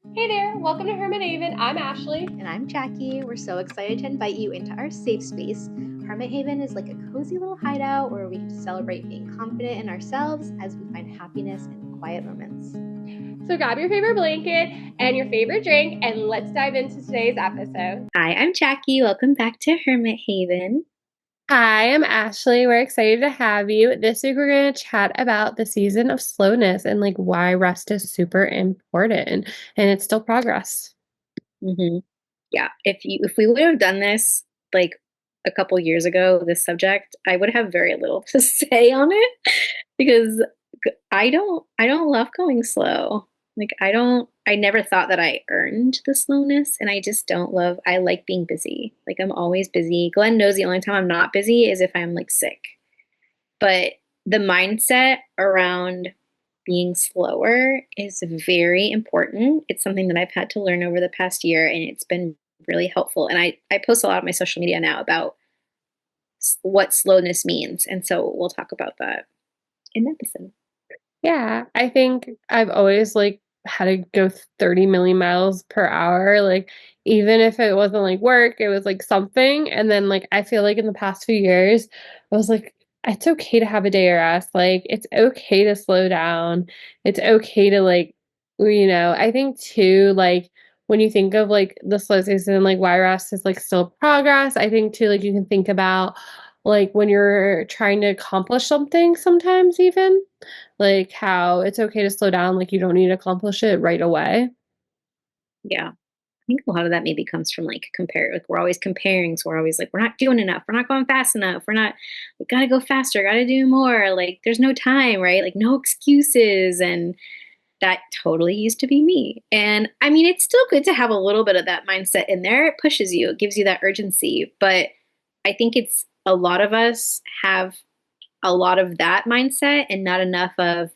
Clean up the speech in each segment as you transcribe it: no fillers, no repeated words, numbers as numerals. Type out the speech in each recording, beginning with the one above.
Hey there, welcome to Hermit Haven. I'm Ashley. And I'm Jackie. We're so excited to invite you into our safe space. Hermit Haven is like a cozy little hideout where we get to celebrate being confident in ourselves as we find happiness in quiet moments. So grab your favorite blanket and your favorite drink, and let's dive into today's episode. Hi, I'm Jackie. Welcome back to Hermit Haven. Hi, I'm Ashley. We're excited to have you. This week, we're going to chat about the season of slowness and like why rest is super important, and it's still progress. Mm-hmm. Yeah, if we would have done this like a couple years ago, this subject, I would have very little to say on it because I don't love going slow. Like I never thought that I earned the slowness, and I like being busy. Like I'm always busy. Glenn knows the only time I'm not busy is if I'm like sick. But the mindset around being slower is very important. It's something that I've had to learn over the past year, and it's been really helpful. And I post a lot on my social media now about what slowness means. And so we'll talk about that in the episode. Yeah, I think I've always like had to go 30 million miles per hour. Like, even if it wasn't like work, it was like something. And then, like, I feel like in the past few years, I was like, it's okay to have a day of rest. Like, it's okay to slow down. It's okay to, like, I think too, like, when you think of like the slow season, like, why rest is like still progress, I think too, like, you can think about like when you're trying to accomplish something sometimes, even like, how it's okay to slow down, like, you don't need to accomplish it right away. Yeah. I think a lot of that maybe comes from like like we're always comparing. So we're always like, we're not doing enough. We're not going fast enough. We gotta go faster, gotta do more. Like there's no time, right? Like no excuses. And that totally used to be me. And I mean, it's still good to have a little bit of that mindset in there. It pushes you, it gives you that urgency. But I think it's a lot of us have a lot of that mindset and not enough of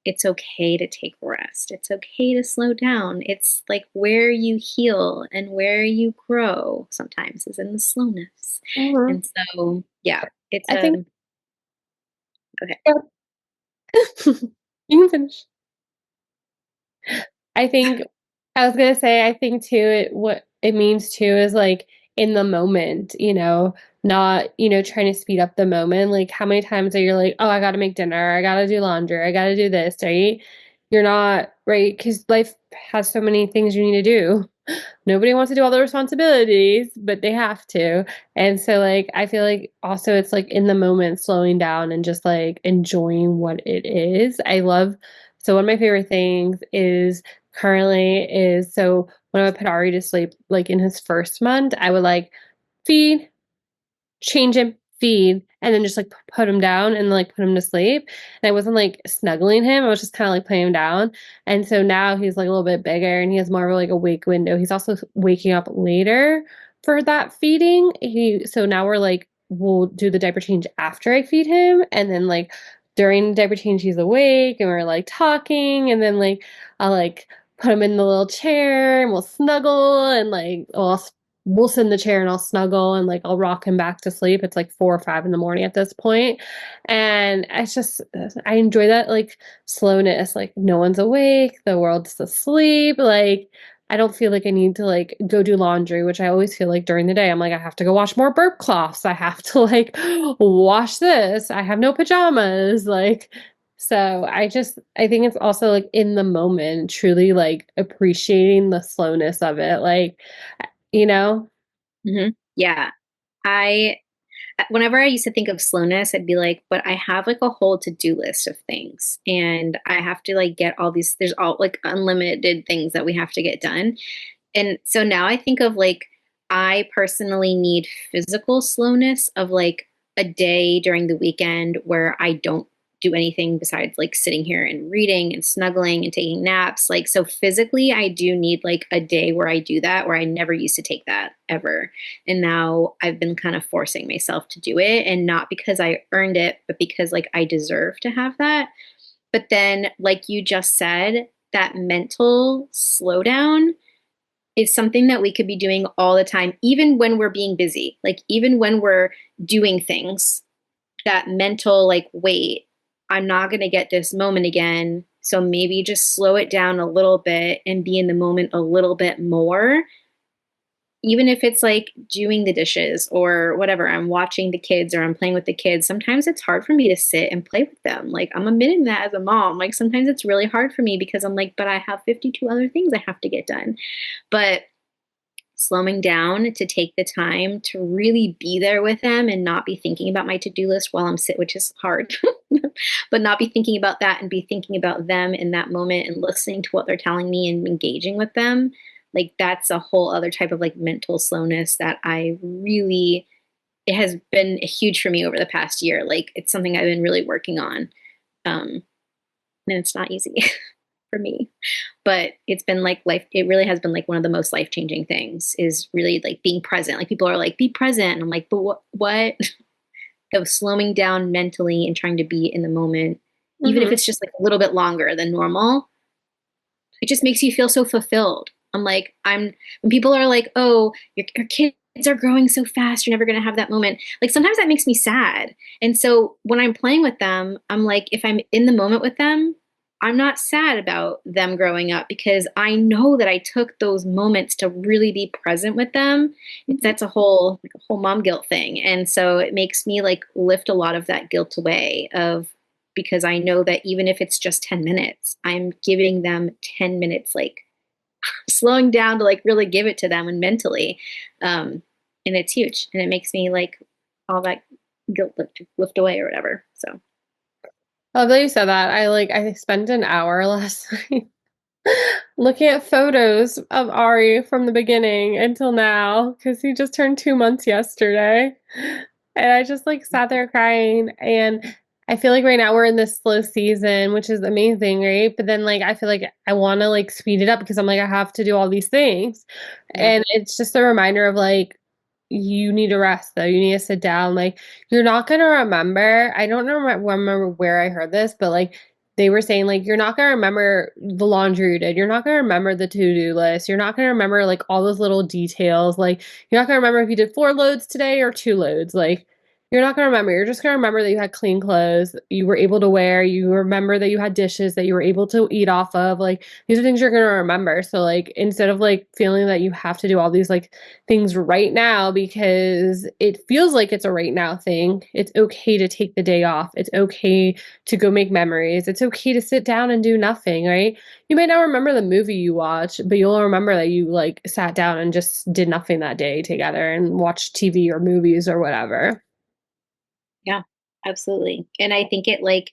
it's okay to take rest. It's okay to slow down. It's like where you heal and where you grow sometimes is in the slowness. Mhm. And so, yeah, it's I think okay. yeah. You can finish. I think I was gonna say, I think too, what it means too is like in the moment, not, trying to speed up the moment. Like, how many times are you like, oh, I gotta make dinner, I gotta do laundry, I gotta do this, right? You're not, right? Because life has so many things you need to do. Nobody wants to do all the responsibilities, but they have to. And so, like, I feel like also it's like in the moment, slowing down and just like enjoying what it is. So one of my favorite things is currently is so when I would put Ari to sleep, like in his first month, I would like feed, change him, feed, and then just like put him down and like put him to sleep. And I wasn't like snuggling him. I was just kind of like putting him down. And so now he's like a little bit bigger and he has more of like a wake window. He's also waking up later for that feeding. So now we'll do the diaper change after I feed him, and then like during the diaper change he's awake and we're like talking, and then like I'll like put him in the little chair and we'll snuggle and like we'll sit in the chair and I'll snuggle and like I'll rock him back to sleep. It's like 4 or 5 in the morning at this point. And it's just, I enjoy that like slowness. Like no one's awake, the world's asleep. Like I don't feel like I need to like go do laundry, which I always feel like during the day. I'm like, I have to go wash more burp cloths. I have to like wash this. I have no pajamas. I think it's also like in the moment, truly like appreciating the slowness of it. Like, you know? Yeah. I whenever I used to think of slowness, I'd be like, but I have like a whole to-do list of things and I have to like get all these, there's all like unlimited things that we have to get done. And so now I think of like, I personally need physical slowness of like a day during the weekend where I don't do anything besides like sitting here and reading and snuggling and taking naps. Like, so physically, I do need like a day where I do that, where I never used to take that ever. And now I've been kind of forcing myself to do it. And not because I earned it, but because like I deserve to have that. But then, like you just said, that mental slowdown is something that we could be doing all the time, even when we're being busy, like even when we're doing things, that mental, like, wait, I'm not going to get this moment again. So maybe just slow it down a little bit and be in the moment a little bit more, even if it's like doing the dishes or whatever, I'm watching the kids or I'm playing with the kids. Sometimes it's hard for me to sit and play with them. Like, I'm admitting that as a mom. Like, sometimes it's really hard for me because I'm like, but I have 52 other things I have to get done. But slowing down to take the time to really be there with them and not be thinking about my to-do list while I'm sit, which is hard, but not be thinking about that and be thinking about them in that moment and listening to what they're telling me and engaging with them. Like, that's a whole other type of like mental slowness that I really, it has been huge for me over the past year. Like, it's something I've been really working on. And it's not easy for me, but it's been like life. It really has been like one of the most life changing things is really like being present. Like, people are like, be present. And I'm like, but what? Of slowing down mentally and trying to be in the moment, even if Mm-hmm. it's just like a little bit longer than normal, it just makes you feel so fulfilled. When people are like, oh, your kids are growing so fast, you're never going to have that moment. Like, sometimes that makes me sad. And so when I'm playing with them, I'm like, if I'm in the moment with them, I'm not sad about them growing up because I know that I took those moments to really be present with them. That's a whole mom guilt thing. And so it makes me like lift a lot of that guilt away of, because I know that even if it's just 10 minutes, I'm giving them 10 minutes, like slowing down to like really give it to them and mentally. And it's huge. And it makes me like all that guilt lift away or whatever. So Oh, that you said that. I spent an hour last night looking at photos of Ari from the beginning until now because he just turned 2 months yesterday. And I just like sat there crying. And I feel like right now we're in this slow season, which is amazing, right? But then like I feel like I want to like speed it up because I'm like, I have to do all these things. yeah, And it's just a reminder of like, you need to rest though. You need to sit down. Like, you're not gonna remember. I don't remember where I heard this, but like they were saying like you're not gonna remember the laundry you did. You're not gonna remember the to-do list. You're not gonna remember like all those little details. Like, you're not gonna remember if you did 4 loads today or 2 loads. Like, you're not gonna remember. You're just gonna remember that you had clean clothes, you were able to wear, you remember that you had dishes that you were able to eat off of. Like, these are things you're gonna remember. So like instead of like feeling that you have to do all these like things right now because it feels like it's a right now thing, it's okay to take the day off. It's okay to go make memories. It's okay to sit down and do nothing, right? You might not remember the movie you watched, but you'll remember that you like sat down and just did nothing that day together and watched TV or movies or whatever. yeah, absolutely. And I think it like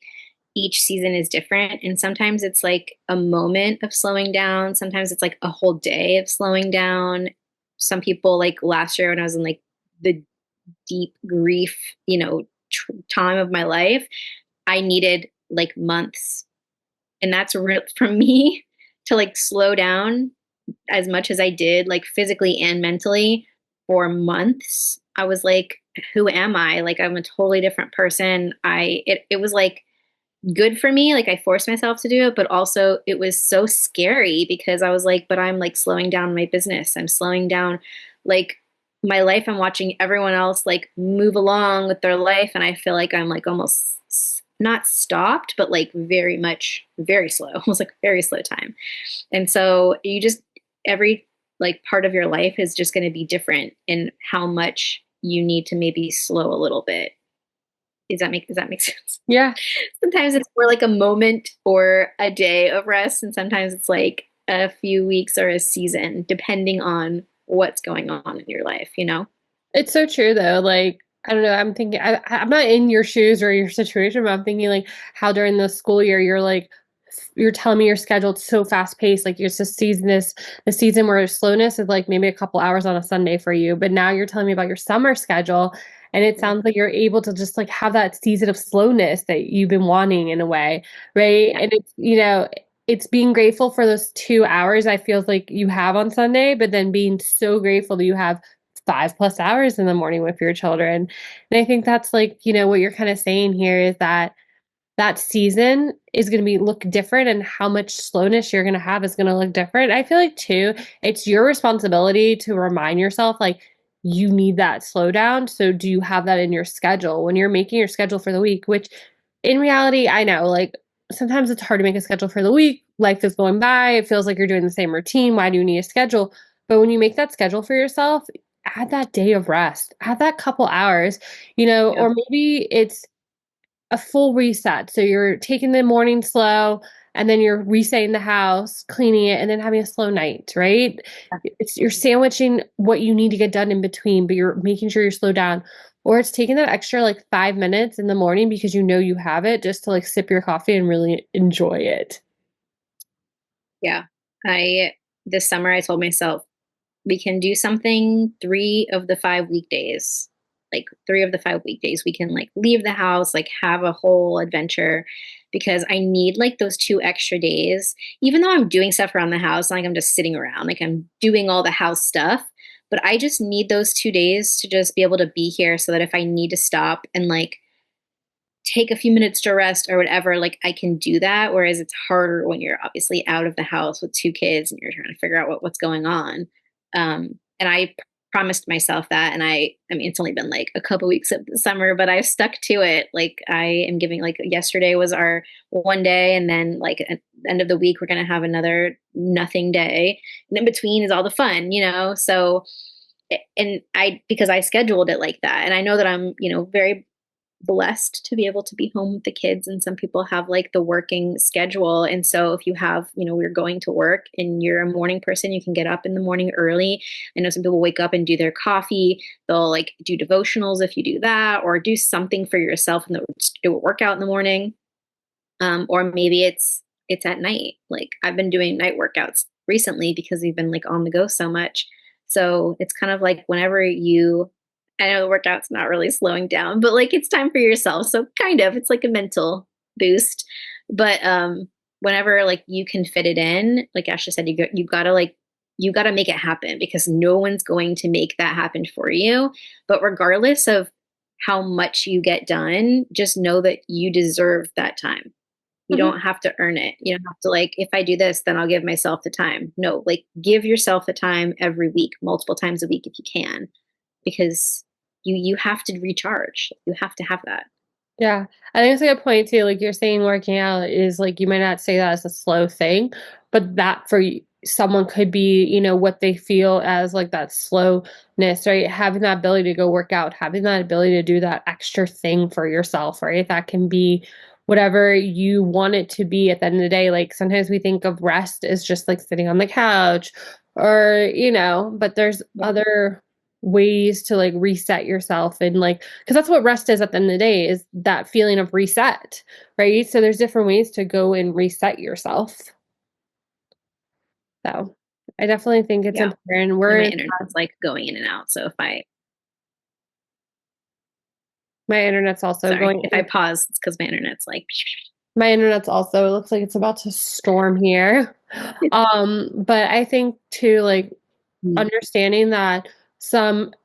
each season is different. And sometimes it's like a moment of slowing down. Sometimes it's like a whole day of slowing down. Some people, like last year when I was in like the deep grief, time of my life, I needed like months. And that's real for me to like slow down as much as I did, like physically and mentally for months. I was like, who am I? Like, I'm a totally different person. It was like good for me. Like, I forced myself to do it, but also it was so scary because I was like, but I'm like slowing down my business. I'm slowing down like my life. I'm watching everyone else like move along with their life. And I feel like I'm like almost not stopped, but like very much, very slow, almost like very slow time. And so every like part of your life is just going to be different in how much you need to maybe slow a little bit. Does that make sense? Yeah. Sometimes it's for like a moment or a day of rest, and sometimes it's like a few weeks or a season, depending on what's going on in your life. It's so true though. Like, I don't know, I'm thinking I'm not in your shoes or your situation, but I'm thinking like how during the school year you're telling me you're scheduled so fast paced. Like, it's just the season where slowness is like maybe a couple hours on a Sunday for you. But now you're telling me about your summer schedule, and it sounds like you're able to just like have that season of slowness that you've been wanting in a way, right? Yeah, And it's being grateful for those 2 hours I feel like you have on Sunday, but then being so grateful that you have 5+ hours in the morning with your children. And I think that's like, what you're kind of saying here is that that season is going to be look different, and how much slowness you're going to have is going to look different. I feel like too, it's your responsibility to remind yourself like you need that slowdown. So do you have that in your schedule when you're making your schedule for the week, which in reality, I know like sometimes it's hard to make a schedule for the week. Life is going by. It feels like you're doing the same routine. Why do you need a schedule? But when you make that schedule for yourself, add that day of rest, add that couple hours, Yeah. or maybe it's a full reset. So you're taking the morning slow and then you're resetting the house, cleaning it, and then having a slow night, right? You're sandwiching what you need to get done in between, but you're making sure you're slowed down. Or it's taking that extra like 5 minutes in the morning because you know you have it just to like sip your coffee and really enjoy it. Yeah. I this summer I told myself we can do something 3 of the 5 weekdays. Like 3 of the 5 weekdays, we can like leave the house, like have a whole adventure because I need like those 2 extra days. Even though I'm doing stuff around the house, like I'm just sitting around, like I'm doing all the house stuff. But I just need those 2 days to just be able to be here so that if I need to stop and like take a few minutes to rest or whatever, like I can do that. Whereas it's harder when you're obviously out of the house with 2 kids and you're trying to figure out what's going on. And I promised myself that. And I mean, it's only been like a couple weeks of the summer, but I've stuck to it. Like I am giving, like yesterday was our one day. And then like at the end of the week, we're going to have another nothing day. And in between is all the fun, So, and because I scheduled it like that. And I know that I'm, very blessed to be able to be home with the kids, and some people have like the working schedule. And so if you have, we're going to work and you're a morning person, you can get up in the morning early. I know some people wake up and do their coffee, they'll like do devotionals if you do that, or do something for yourself and do a workout in the morning. Or maybe it's at night. Like I've been doing night workouts recently because we've been like on the go so much. So it's kind of like whenever I know the workout's not really slowing down, but like it's time for yourself. So kind of, it's like a mental boost. But whenever like you can fit it in, like Ashley said, you gotta make it happen because no one's going to make that happen for you. But regardless of how much you get done, just know that you deserve that time. You Mhm. don't have to earn it. You don't have to like, if I do this, then I'll give myself the time. No, like give yourself the time every week, multiple times a week if you can, because you have to recharge. You have to have that. Yeah, I think it's a good point too. Like you're saying, working out is like you might not say that as a slow thing, but that for someone could be, what they feel as like that slowness, right? Having that ability to go work out, having that ability to do that extra thing for yourself, right? That can be whatever you want it to be at the end of the day. Like sometimes we think of rest as just like sitting on the couch or, but there's Yeah. other ways to like reset yourself and like because that's what rest is at the end of the day is that feeling of reset, right? So there's different ways to go and reset yourself. So I definitely think it's Yeah. important. And my We're internet's like going in and out. So my internet's also sorry, going if I pause, it's because my internet's like, my internet's also it looks like it's about to storm here. But I think too, like mm, understanding that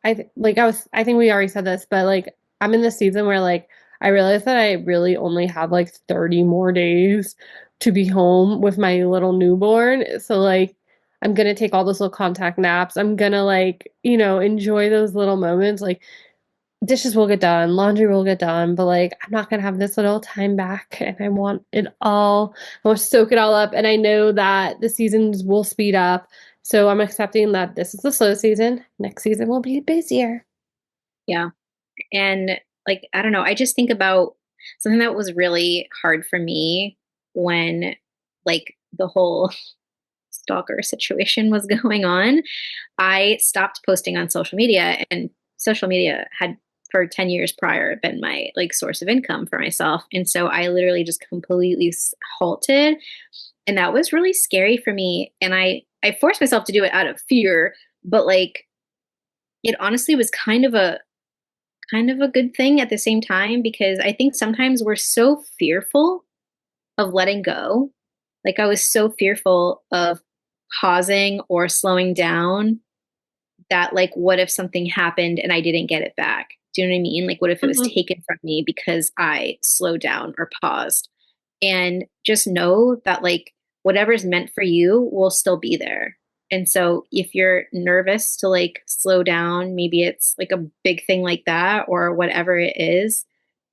I think we already said this, but like I'm in the season where like I realize that I really only have like 30 more days to be home with my little newborn. So like I'm gonna take all those little contact naps. I'm gonna like, enjoy those little moments. Like dishes will get done, laundry will get done, but like I'm not gonna have this little time back and I want it all. I want to soak it all up. And I know that the seasons will speed up. So I'm accepting that this is the slow season. Next season will be busier. yeah. And like, I don't know, I just think about something that was really hard for me when like the whole stalker situation was going on. I stopped posting on social media, and social media had for 10 years prior been my like source of income for myself. And so I literally just completely halted, and that was really scary for me. And I forced myself to do it out of fear, but like it honestly was kind of a good thing at the same time because I think sometimes we're so fearful of letting go. Like I was so fearful of pausing or slowing down that like what if something happened and I didn't get it back? Do you know what I mean? Like what if it was Mhm. taken from me because I slowed down or paused? And just know that like whatever's meant for you will still be there. And so if you're nervous to like slow down, maybe it's like a big thing like that or whatever it is,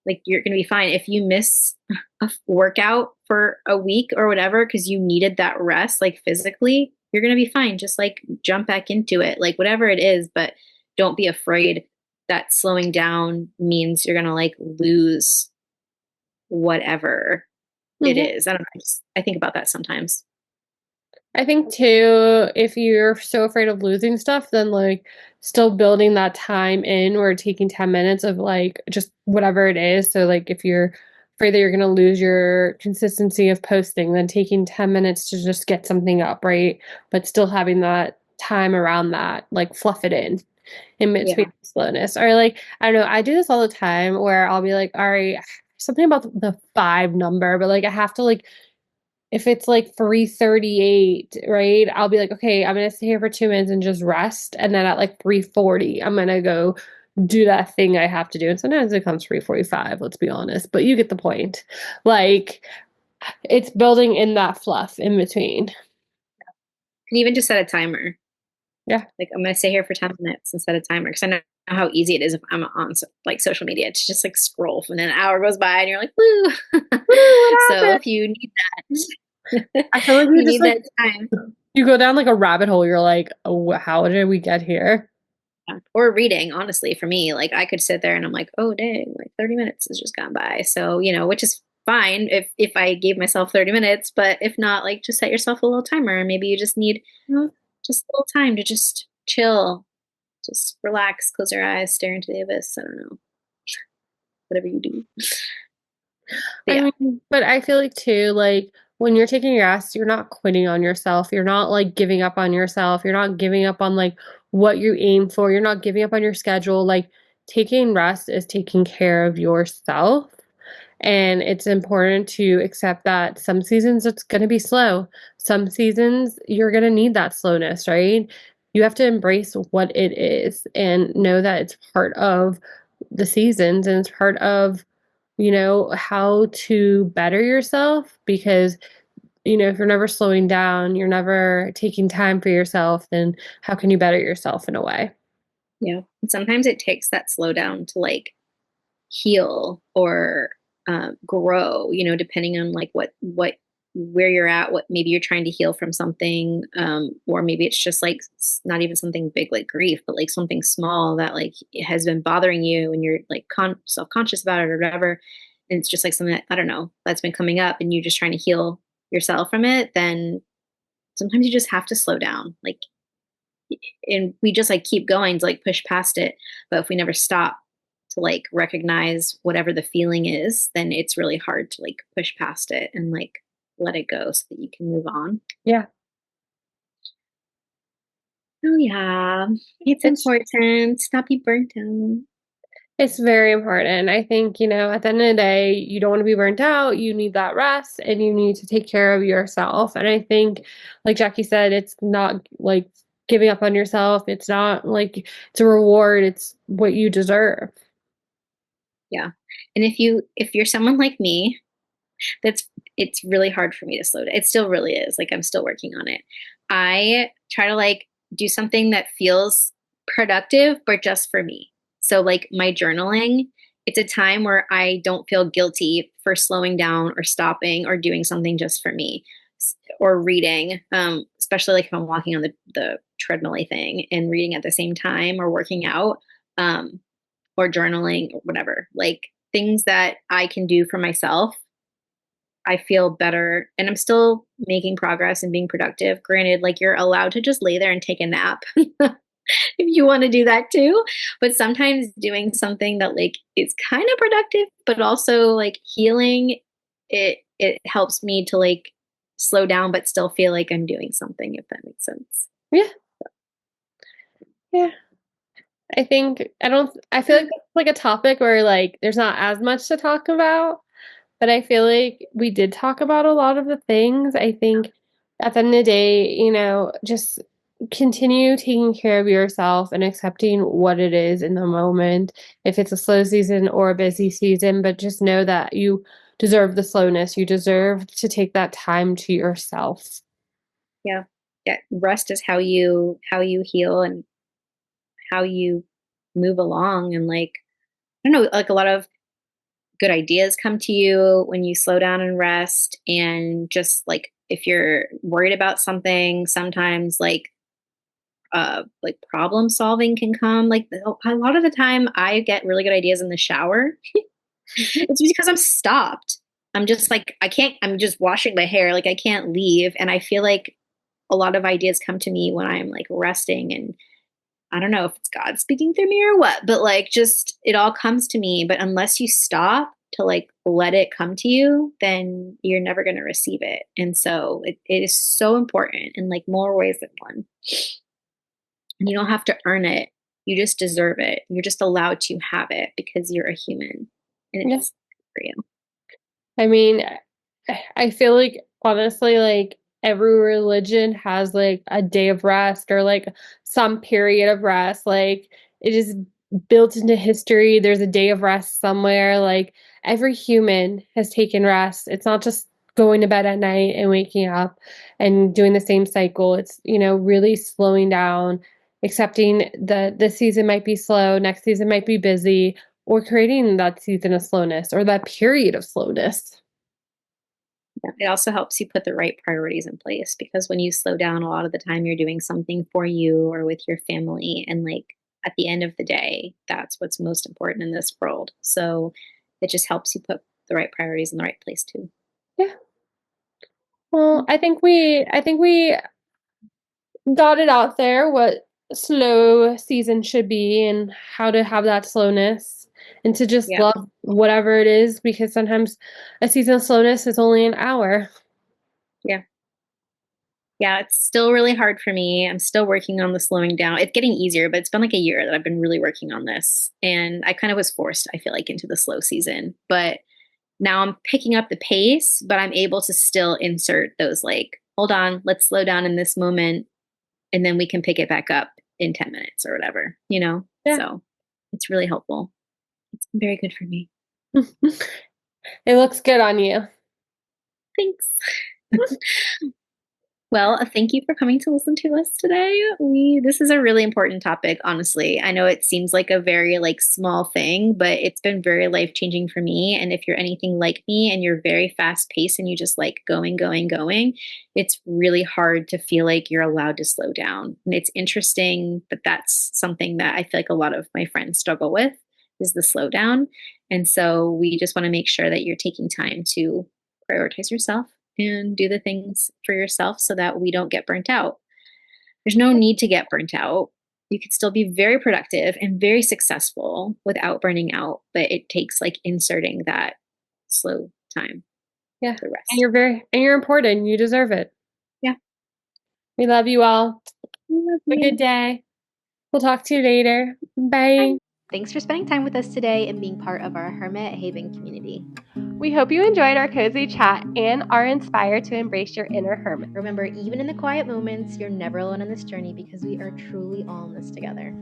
Like you're going to be fine. If you miss a workout for a week or whatever, because you needed that rest, like physically, you're going to be fine. Just like jump back into it, like whatever it is, but don't be afraid that slowing down means you're going to like lose whatever it Mhm. is. I don't know. I think about that sometimes. I think too, if you're so afraid of losing stuff, then like still building that time in or taking 10 minutes of like just whatever it is. So like if you're afraid that you're gonna lose your consistency of posting, then taking 10 minutes to just get something up, right? But still having that time around that, like fluff it in between Yeah. slowness. Or like, I don't know, I do this all the time where I'll be like, all right, something about the five number, but like I have to like if it's like 3:38, right? I'll be like, okay, I'm gonna stay here for 2 minutes and just rest. And then at like 3:40, I'm gonna go do that thing I have to do. And sometimes it comes 3:45, let's be honest, but you get the point. Like it's building in that fluff in between. And even just set a timer. Yeah. Like I'm going to stay here for 10 minutes and set a timer because I know how easy it is if I'm on like social media to just like scroll and then an hour goes by and you're like, woo. Ooh, what So happened? if you need that, I feel like you you just need like that time. you go down like a rabbit hole. You're like, oh, how did we get here? Or reading, honestly, for me, like I could sit there and I'm like, oh dang, like 30 minutes has just gone by. So, which is fine if I gave myself 30 minutes, but if not, like just set yourself a little timer and maybe you just need Mhm. just a little time to just chill, just relax, close your eyes, stare into the abyss. I don't know, whatever you do. But I yeah, mean, but I feel like too, like when you're taking your rest, you're not quitting on yourself. You're not like giving up on yourself. You're not giving up on like what you aim for. You're not giving up on your schedule. Like taking rest is taking care of yourself. And it's important to accept that some seasons it's going to be slow. Some seasons you're going to need that slowness, right? You have to embrace what it is and know that it's part of the seasons and it's part of how to better yourself because, if you're never slowing down, you're never taking time for yourself, then how can you better yourself in a way? yeah. And sometimes it takes that slowdown to like heal or grow, depending on like what where you're at, what maybe you're trying to heal from something, or maybe it's just like not even something big like grief, but like something small that like it has been bothering you and you're like self-conscious about it or whatever. And it's just like something that I don't know that's been coming up and you're just trying to heal yourself from it. Then sometimes you just have to slow down. Like and we just like keep going to like push past it. But if we never stop to like recognize whatever the feeling is, then it's really hard to like push past it and like let it go so that you can move on. Yeah. Oh yeah, it's It's important. Stop be burnt out. it's very important. I think, at the end of the day, you don't want to be burnt out. You need that rest and you need to take care of yourself. And I think, like Jackie said, it's not like giving up on yourself. It's not like it's a reward. It's what you deserve. Yeah. And if you're someone like me, that's it's really hard for me to slow down. It still really is. Like I'm still working on it. I try to like do something that feels productive, but just for me. So like my journaling, it's a time where I don't feel guilty for slowing down or stopping or doing something just for me. Or reading, especially like if I'm walking on the treadmill thing and reading at the same time or working out, um, or journaling or whatever, like things that I can do for myself. I feel better and I'm still making progress and being productive. Granted, like you're allowed to just lay there and take a nap if you want to do that too. But sometimes doing something that like is kind of productive, but also like healing, it helps me to like slow down but still feel like I'm doing something, if that makes sense. Yeah. Yeah. I feel like that's like a topic where like there's not as much to talk about, but I feel like we did talk about a lot of the things. I think at the end of the day, just continue taking care of yourself and accepting what it is in the moment, if it's a slow season or a busy season, but just know that you deserve the slowness. You deserve to take that time to yourself. Yeah. Yeah. Rest is how you heal and how you move along and like I don't know, like a lot of good ideas come to you when you slow down and rest. And just like if you're worried about something, sometimes like problem solving can come. Like a lot of the time, I get really good ideas in the shower. It's just because I'm stopped. I'm just like, I can't, I'm just washing my hair. Like, I can't leave. And I feel like a lot of ideas come to me when I'm like resting. And I don't know if it's God speaking through me or what, but like, just it all comes to me. But unless you stop to like let it come to you, then you're never going to receive it. And so it is so important in like more ways than one. And you don't have to earn it. You just deserve it. You're just allowed to have it because you're a human and Yeah. it's for you. I mean, I feel like honestly, like every religion has like a day of rest or like some period of rest. Like it is built into history. There's a day of rest somewhere. Like every human has taken rest. It's not just going to bed at night and waking up and doing the same cycle. It's, really slowing down, accepting that this season might be slow, next season might be busy, or creating that season of slowness or that period of slowness. Yeah. It also helps you put the right priorities in place because when you slow down, a lot of the time you're doing something for you or with your family. And like at the end of the day, that's what's most important in this world. So it just helps you put the right priorities in the right place too. Yeah. Well, I think we got it out there what slow season should be and how to have that slowness and to just Yeah. love whatever it is because sometimes a season of slowness is only an hour. Yeah. Yeah, it's still really hard for me. I'm still working on the slowing down. It's getting easier, but it's been like a year that I've been really working on this. And I kind of was forced, I feel like, into the slow season. But now I'm picking up the pace, but I'm able to still insert those like, hold on, let's slow down in this moment, and then we can pick it back up in 10 minutes or whatever, you know? Yeah. So it's really helpful. It's been very good for me. It looks good on you. Thanks. Well, thank you for coming to listen to us today. This is a really important topic, honestly. I know it seems like a very like small thing, but it's been very life-changing for me. And if you're anything like me and you're very fast-paced and you just like going, going, going, it's really hard to feel like you're allowed to slow down. And it's interesting that that's something that I feel like a lot of my friends struggle with is the slowdown. And so we just want to make sure that you're taking time to prioritize yourself and do the things for yourself so that we don't get burnt out. There's no need to get burnt out. You could still be very productive and very successful without burning out, but it takes like inserting that slow time, Yeah. the And rest. you're important. You deserve it. Yeah. We love you all. I love Have a good you. day. We'll talk to you later. Bye. Bye. Thanks for spending time with us today and being part of our Hermit Haven community. We hope you enjoyed our cozy chat and are inspired to embrace your inner hermit. Remember, even in the quiet moments, you're never alone on this journey because we are truly all in this together.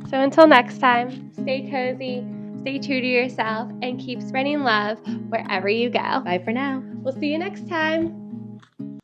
So until next time, stay cozy, stay true to yourself, and keep spreading love wherever you go. Bye for now. We'll see you next time.